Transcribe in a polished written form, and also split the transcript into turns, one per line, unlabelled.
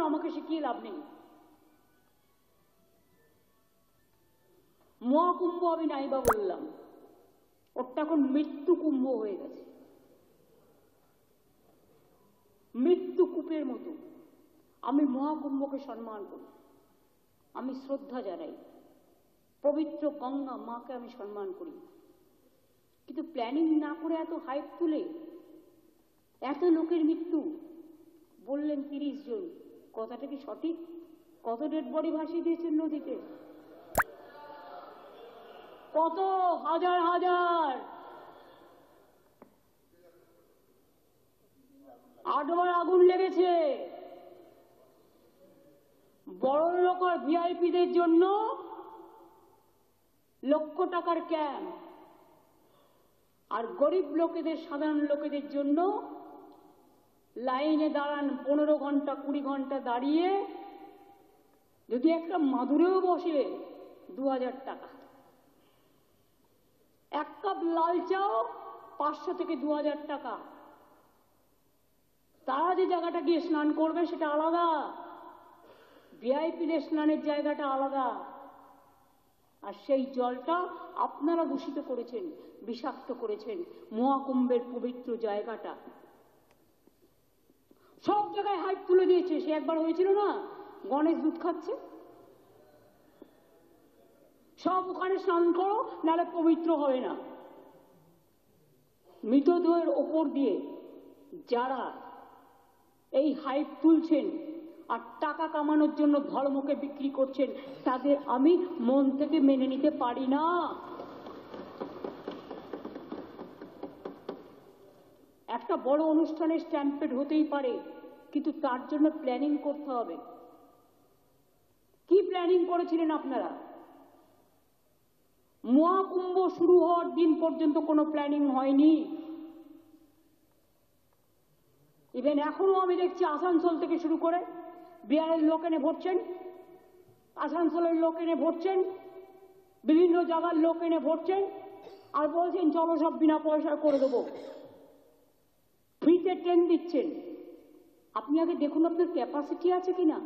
আমাকে শিখিয়ে লাভ নেই। মহাকুম্ভ আমি নাইবা বললাম, ওটা এখন মৃত্যু কুম্ভ হয়ে গেছে, মৃত্যু কূপের মতো। আমি মহাকুম্ভকে সম্মান করি, আমি শ্রদ্ধা জানাই, পবিত্র গঙ্গা মাকে আমি সম্মান করি, কিন্তু প্ল্যানিং না করে এত হাইপ তুলে এত লোকের মৃত্যু বললেন 30 জন, কথাটা কি সঠিক? কত ডেড বডি ভাসিয়ে দিয়েছেন নদীতে? কত হাজার হাজার, 8 বার আগুন লেগেছে। বড় লোক আর ভিআইপিদের জন্য লক্ষ টাকার ক্যাম্প, আর গরিব লোকেদের, সাধারণ লোকেদের জন্য লাইনে দাঁড়ান 15 ঘন্টা 20 ঘন্টা দাঁড়িয়ে, যদি একটা মাদুরেও বসে 2000 টাকা, এক কাপ লাল চাও 500 থেকে 2000 টাকা। তারা যে জায়গাটা গিয়ে স্নান করবে সেটা আলাদা, ভিআইপিদের স্নানের জায়গাটা আলাদা। আর সেই জলটা আপনারা দূষিত করেছেন, বিষাক্ত করেছেন মহাকুম্ভের পবিত্র জায়গাটা। সব জায়গায় হাইপ তুলে দিয়েছে। সে একবার হয়েছিল না, গণেশ দুধ খাচ্ছে, সব ওখানে স্নান করো নাহলে পবিত্র হবে না। মৃতদেহের ওপর দিয়ে যারা এই হাইপ তুলছেন আর টাকা কামানোর জন্য ধর্মকে বিক্রি করছেন, তাদের আমি মন থেকে মেনে নিতে পারি না। একটা বড় অনুষ্ঠানের স্ট্যাম্পেড হতেই পারে, কিন্তু তার জন্য প্ল্যানিং করতে হবে। কি প্ল্যানিং করেছিলেন আপনারা? মহাকুম্ভ শুরু হওয়ার দিন পর্যন্ত কোনো প্ল্যানিং হয়নি। ইভেন এখনো আমি দেখছি আসানসোল থেকে শুরু করে বিহারের লোক এনে ভরছেন, আসানসোলের লোক এনে ভরছেন, বিভিন্ন জায়গার লোক এনে ভরছেন, আর বলছেন চলো সব বিনা পয়সা করে দেবো, ফ্রিতে ট্রেন দিচ্ছেন। আপনি আগে দেখুন আপনার ক্যাপাসিটি আছে কিনা।